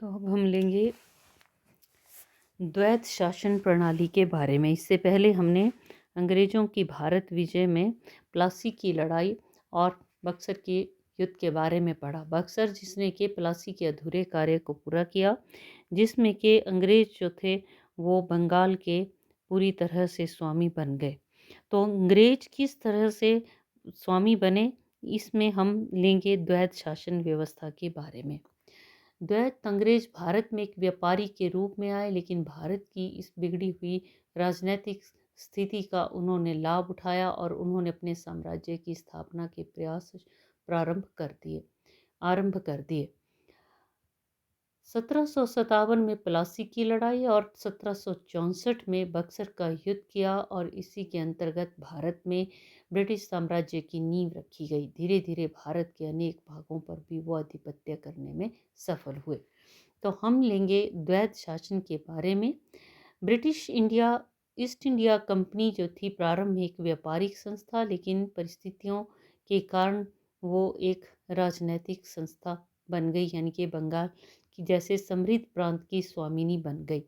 तो अब हम लेंगे द्वैत शासन प्रणाली के बारे में। इससे पहले हमने अंग्रेज़ों की भारत विजय में प्लासी की लड़ाई और बक्सर के युद्ध के बारे में पढ़ा। बक्सर जिसने कि प्लासी के अधूरे कार्य को पूरा किया, जिसमें कि अंग्रेज़ जो थे वो बंगाल के पूरी तरह से स्वामी बन गए। तो अंग्रेज किस तरह से स्वामी बने, इसमें हम लेंगे द्वैत शासन व्यवस्था के बारे में। द्वैत अंग्रेज भारत में एक व्यापारी के रूप में आए, लेकिन भारत की इस बिगड़ी हुई राजनीतिक स्थिति का उन्होंने लाभ उठाया और उन्होंने अपने साम्राज्य की स्थापना के प्रयास आरंभ कर दिए। 1757 में प्लासी की लड़ाई और 1764 में बक्सर का युद्ध किया और इसी के अंतर्गत भारत में ब्रिटिश साम्राज्य की नींव रखी गई। धीरे धीरे भारत के अनेक भागों पर भी वो आधिपत्य करने में सफल हुए। तो हम लेंगे द्वैत शासन के बारे में। British India east India company जो थी प्रारंभ में एक व्यापारिक संस्था, लेकिन परिस्थितियों के कारण वो एक राजनैतिक संस्था बन गई, यानी कि बंगाल की जैसे समृद्ध प्रांत की स्वामिनी बन गई।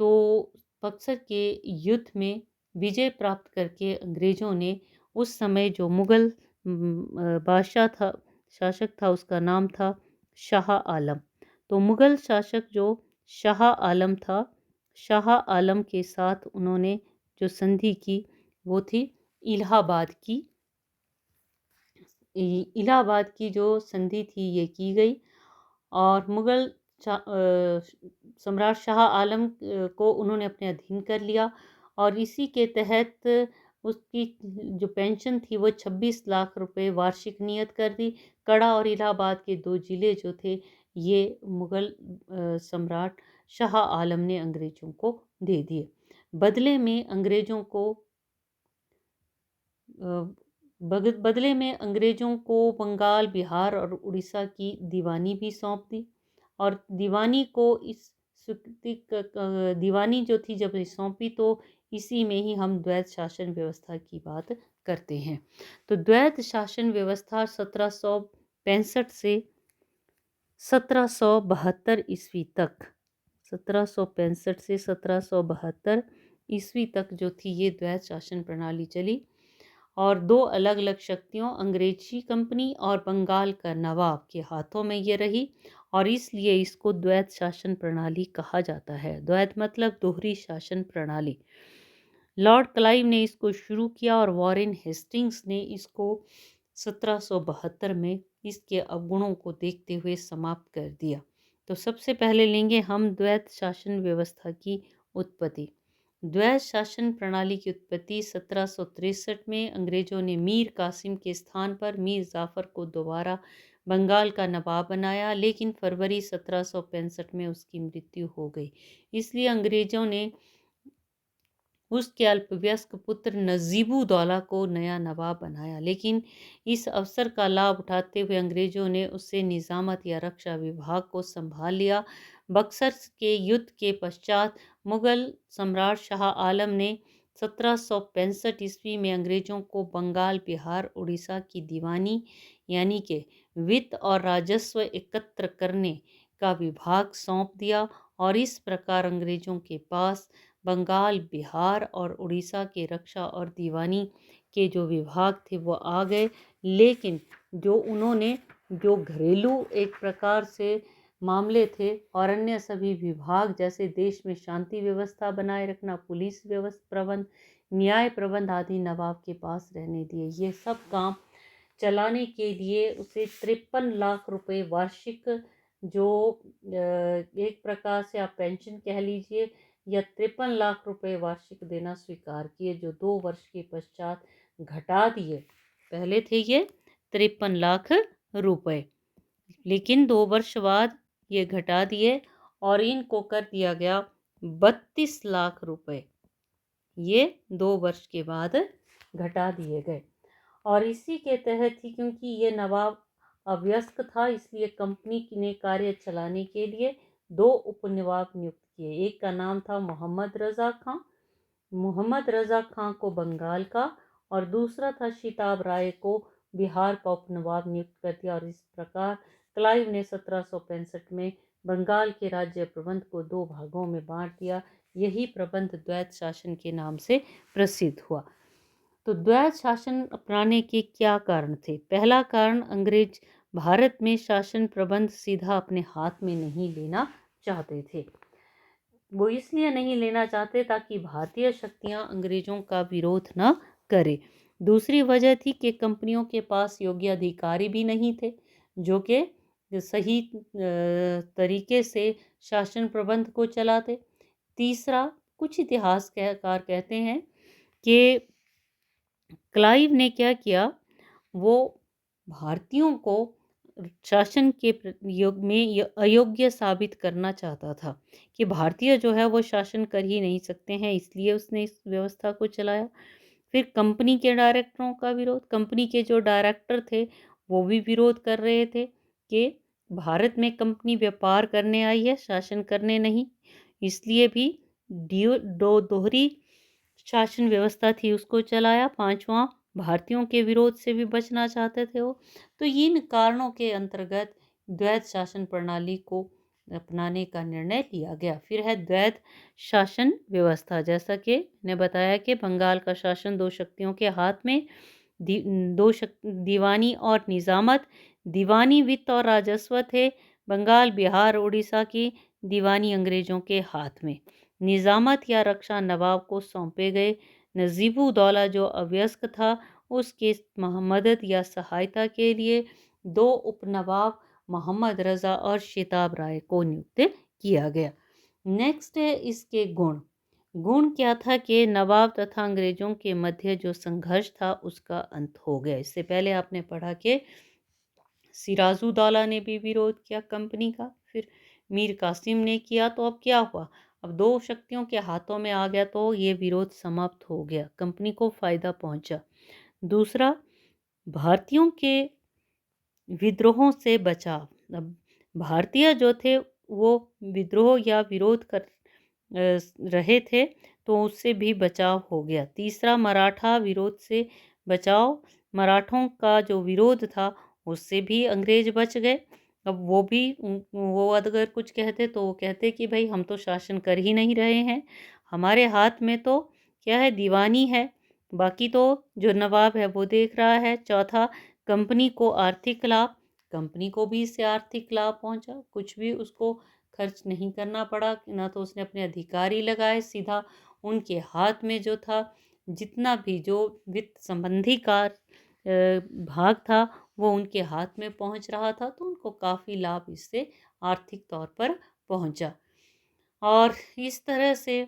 तो बक्सर के युद्ध में विजय प्राप्त करके अंग्रेज़ों ने उस समय जो मुग़ल बादशाह था, शासक था, उसका नाम था शाह आलम। तो मुग़ल शासक जो शाह आलम था, शाह आलम के साथ उन्होंने जो संधि की वो थी इलाहाबाद की। इलाहाबाद की जो संधि थी ये की गई और मुग़ल सम्राट शाह आलम को उन्होंने अपने अधीन कर लिया और इसी के तहत उसकी जो पेंशन थी वो 26 लाख रुपए वार्षिक नियत कर दी। कड़ा और इलाहाबाद के दो ज़िले जो थे ये मुग़ल सम्राट शाह आलम ने अंग्रेज़ों को दे दिए। बदले में अंग्रेज़ों को बंगाल, बिहार और उड़ीसा की दीवानी भी सौंप दी और दीवानी जो थी जब सौंपी तो इसी में ही हम द्वैत शासन व्यवस्था की बात करते हैं। तो द्वैत शासन व्यवस्था 1765 से 1772 ईस्वी तक 1765 से 1772 ईस्वी तक जो थी ये द्वैत शासन प्रणाली चली और दो अलग अलग शक्तियों अंग्रेजी कंपनी और बंगाल का नवाब के हाथों में ये रही और इसलिए इसको द्वैत शासन प्रणाली कहा जाता है। द्वैत मतलब दोहरी शासन प्रणाली। लॉर्ड क्लाइव ने इसको शुरू किया और वॉरेन हेस्टिंग्स ने इसको 1772 में इसके अवगुणों को देखते हुए समाप्त कर दिया। तो सबसे पहले लेंगे हम द्वैत शासन व्यवस्था की उत्पत्ति। द्वैत शासन प्रणाली की उत्पत्ति 1763 में अंग्रेजों ने मीर कासिम के स्थान पर मीर जाफ़र को दोबारा बंगाल का नवाब बनाया, लेकिन फरवरी 1765 में उसकी मृत्यु हो गई। इसलिए अंग्रेजों ने उसके अल्पवयस्क पुत्र नजीबुद्दौला को नया नवाब बनाया, लेकिन इस अवसर का लाभ उठाते हुए अंग्रेजों ने उससे निज़ामत या रक्षा विभाग को संभाल लिया। बक्सर के युद्ध के पश्चात मुग़ल सम्राट शाह आलम ने 1765 ईस्वी में अंग्रेजों को बंगाल, बिहार, उड़ीसा की दीवानी यानी कि वित्त और राजस्व एकत्र करने का विभाग सौंप दिया और इस प्रकार अंग्रेजों के पास बंगाल, बिहार और उड़ीसा के रक्षा और दीवानी के जो विभाग थे वो आ गए। लेकिन जो घरेलू एक प्रकार से मामले थे और अन्य सभी विभाग जैसे देश में शांति व्यवस्था बनाए रखना, पुलिस व्यवस्था प्रबंध, न्याय प्रबंध आदि नवाब के पास रहने दिए। ये सब काम चलाने के लिए उसे 53 लाख रुपए वार्षिक जो एक प्रकार से आप पेंशन कह लीजिए या 53 लाख रुपए वार्षिक देना स्वीकार किए, जो 2 वर्ष के पश्चात घटा दिए। पहले थे ये 53 लाख रुपए, लेकिन 2 वर्ष बाद ये घटा दिए और इनको कर दिया गया 32 लाख रुपए। ये 2 वर्ष के बाद घटा दिए गए और इसी के तहत ही क्योंकि ये नवाब अवयस्क था, इसलिए कंपनी ने कार्य चलाने के लिए 2 उपनवाब नियुक्त किए। एक का नाम था मोहम्मद रज़ा खां को बंगाल का और दूसरा था शिताब राय को बिहार का उपनवाब नियुक्त कर दिया और इस प्रकार क्लाइव ने 1765 में बंगाल के राज्य प्रबंध को 2 भागों में बांट दिया। यही प्रबंध द्वैत शासन के नाम से प्रसिद्ध हुआ। तो द्वैत शासन अपनाने के क्या कारण थे? पहला कारण, अंग्रेज भारत में शासन प्रबंध सीधा अपने हाथ में नहीं लेना चाहते थे। वो इसलिए नहीं लेना चाहते ताकि भारतीय शक्तियां अंग्रेजों का विरोध न करें। दूसरी वजह थी कि कंपनियों के पास योग्य अधिकारी भी नहीं थे जो कि सही तरीके से शासन प्रबंध को चलाते। तीसरा, कुछ इतिहासकार कहते हैं कि क्लाइव ने क्या किया, वो भारतीयों को शासन के युग में अयोग्य साबित करना चाहता था कि भारतीय जो है वो शासन कर ही नहीं सकते हैं, इसलिए उसने इस व्यवस्था को चलाया। फिर कंपनी के डायरेक्टरों का विरोध, कंपनी के जो डायरेक्टर थे वो भी विरोध कर रहे थे कि भारत में कंपनी व्यापार करने आई है, शासन करने नहीं, इसलिए भी दोहरी शासन व्यवस्था थी उसको चलाया। पांचवा, भारतीयों के विरोध से भी बचना चाहते थे वो। तो इन कारणों के अंतर्गत द्वैत शासन प्रणाली को अपनाने का निर्णय लिया गया। फिर है द्वैत शासन व्यवस्था। जैसा कि ने बताया कि बंगाल का शासन दो शक्तियों के हाथ में, दीवानी और निजामत। दीवानी वित्त और राजस्व थे। बंगाल, बिहार, उड़ीसा की दीवानी अंग्रेजों के हाथ में। निजामत या रक्षा नवाब को सौंपे गए। नजीबुद्दौला जो अवयस्क था, उसके मदद या सहायता के लिए 2 उपनवाब मोहम्मद रज़ा और शिताब राय को नियुक्त किया गया। नेक्स्ट है इसके गुण। गुण क्या था कि नवाब तथा अंग्रेजों के मध्य जो संघर्ष था उसका अंत हो गया। इससे पहले आपने पढ़ा कि सिराजुद्दौला ने भी विरोध किया कंपनी का, फिर मीर कासिम ने किया, तो अब क्या हुआ, अब 2 शक्तियों के हाथों में आ गया तो ये विरोध समाप्त हो गया, कंपनी को फायदा पहुंचा। दूसरा, भारतीयों के विद्रोहों से बचाव। अब भारतीय जो थे वो विद्रोह या विरोध कर रहे थे तो उससे भी बचाव हो गया। तीसरा, मराठा विरोध से बचाव। मराठों का जो विरोध था उससे भी अंग्रेज बच गए। अब वो अगर कुछ कहते तो वो कहते कि भाई हम तो शासन कर ही नहीं रहे हैं, हमारे हाथ में तो क्या है, दीवानी है, बाकी तो जो नवाब है वो देख रहा है। चौथा, कंपनी को आर्थिक लाभ। कंपनी को भी इससे आर्थिक लाभ पहुंचा, कुछ भी उसको खर्च नहीं करना पड़ा, ना तो उसने अपने अधिकारी लगाए, सीधा उनके हाथ में जो था जितना भी जो वित्त संबंधी भाग था वो उनके हाथ में पहुंच रहा था, तो उनको काफ़ी लाभ इससे आर्थिक तौर पर पहुंचा। और इस तरह से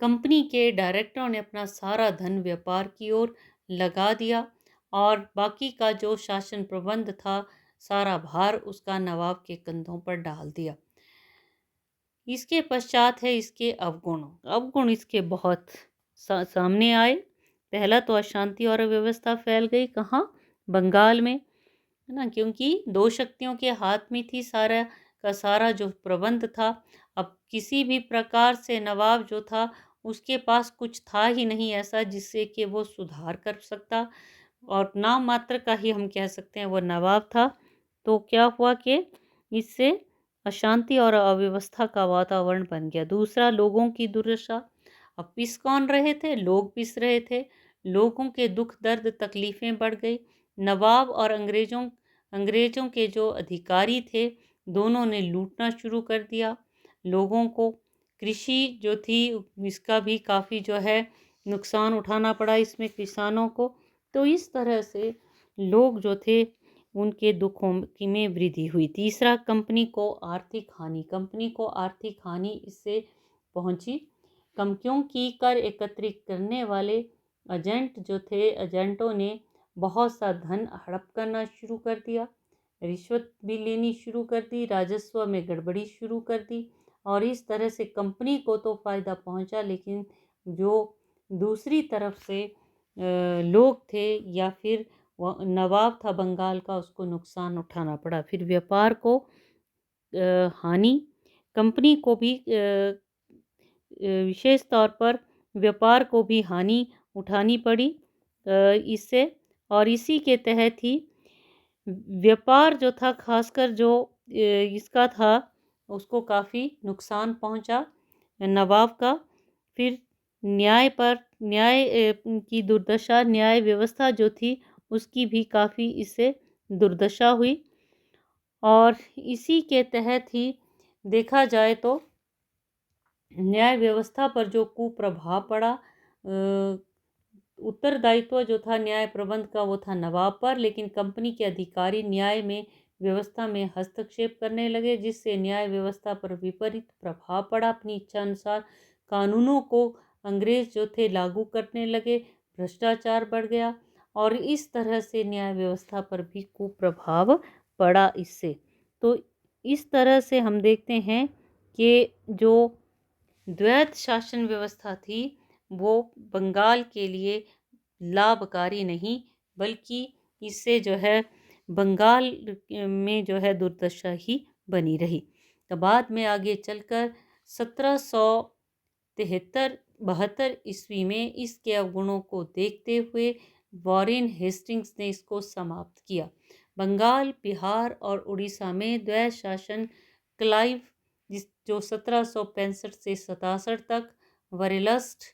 कंपनी के डायरेक्टरों ने अपना सारा धन व्यापार की ओर लगा दिया और बाकी का जो शासन प्रबंध था सारा भार उसका नवाब के कंधों पर डाल दिया। इसके पश्चात है इसके अवगुण। अवगुण इसके बहुत सामने आए। पहला तो अशांति और अव्यवस्था फैल गई, कहाँ, बंगाल में, है ना, क्योंकि 2 शक्तियों के हाथ में थी सारा का सारा जो प्रबंध था। अब किसी भी प्रकार से नवाब जो था उसके पास कुछ था ही नहीं ऐसा जिससे कि वो सुधार कर सकता, और नाम मात्र का ही हम कह सकते हैं वो नवाब था। तो क्या हुआ कि इससे अशांति और अव्यवस्था का वातावरण बन गया। दूसरा, लोगों की दुर्दशा। अब पिस कौन रहे थे, लोग पिस रहे थे, लोगों के दुख दर्द तकलीफ़ें बढ़ गई। नवाब और अंग्रेज़ों के जो अधिकारी थे दोनों ने लूटना शुरू कर दिया लोगों को। कृषि जो थी इसका भी काफ़ी जो है नुकसान उठाना पड़ा इसमें किसानों को। तो इस तरह से लोग जो थे उनके दुखों की में वृद्धि हुई। तीसरा, कंपनी को आर्थिक हानि। कंपनी को आर्थिक हानि इससे पहुंची क्योंकि कर एकत्रित करने वाले एजेंट जो थे, एजेंटों ने बहुत सा धन हड़प करना शुरू कर दिया, रिश्वत भी लेनी शुरू कर दी, राजस्व में गड़बड़ी शुरू कर दी, और इस तरह से कंपनी को तो फ़ायदा पहुंचा लेकिन जो दूसरी तरफ से लोग थे या फिर नवाब था बंगाल का उसको नुकसान उठाना पड़ा। फिर व्यापार को हानि, कंपनी को भी विशेष तौर पर व्यापार को भी हानि उठानी पड़ी इससे। और इसी के तहत ही व्यापार जो था खासकर जो इसका था, उसको काफ़ी नुकसान पहुंचा नवाब का। फिर न्याय की दुर्दशा, न्याय व्यवस्था जो थी उसकी भी काफ़ी इससे दुर्दशा हुई। और इसी के तहत ही देखा जाए तो न्याय व्यवस्था पर जो कुप्रभाव पड़ा, उत्तरदायित्व जो था न्याय प्रबंध का वो था नवाब पर, लेकिन कंपनी के अधिकारी न्याय में व्यवस्था में हस्तक्षेप करने लगे, जिससे न्याय व्यवस्था पर विपरीत प्रभाव पड़ा। अपनी इच्छा अनुसार कानूनों को अंग्रेज जो थे लागू करने लगे, भ्रष्टाचार बढ़ गया और इस तरह से न्याय व्यवस्था पर भी कुप्रभाव पड़ा इससे। तो इस तरह से हम देखते हैं कि जो द्वैत शासन व्यवस्था थी वो बंगाल के लिए लाभकारी नहीं, बल्कि इससे जो है बंगाल में जो है दुर्दशा ही बनी रही। तो बाद में आगे चलकर 1773-72 ईस्वी में इसके अवगुणों को देखते हुए वॉरेन हेस्टिंग्स ने इसको समाप्त किया। बंगाल, बिहार और उड़ीसा में द्वैत शासन क्लाइव जो 1765 से 67 तक, वरेलस्ट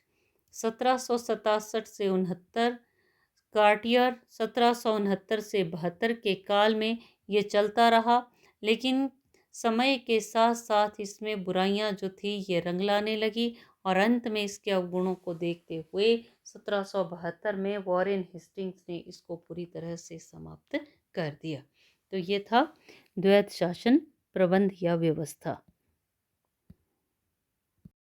1767 से 69, कार्टियर 1769 से 72 के काल में ये चलता रहा। लेकिन समय के साथ साथ इसमें बुराइयां जो थी ये रंग लाने लगी और अंत में इसके अवगुणों को देखते हुए 1772 में वॉरेन हेस्टिंग्स ने इसको पूरी तरह से समाप्त कर दिया। तो ये था द्वैत शासन प्रबंध या व्यवस्था।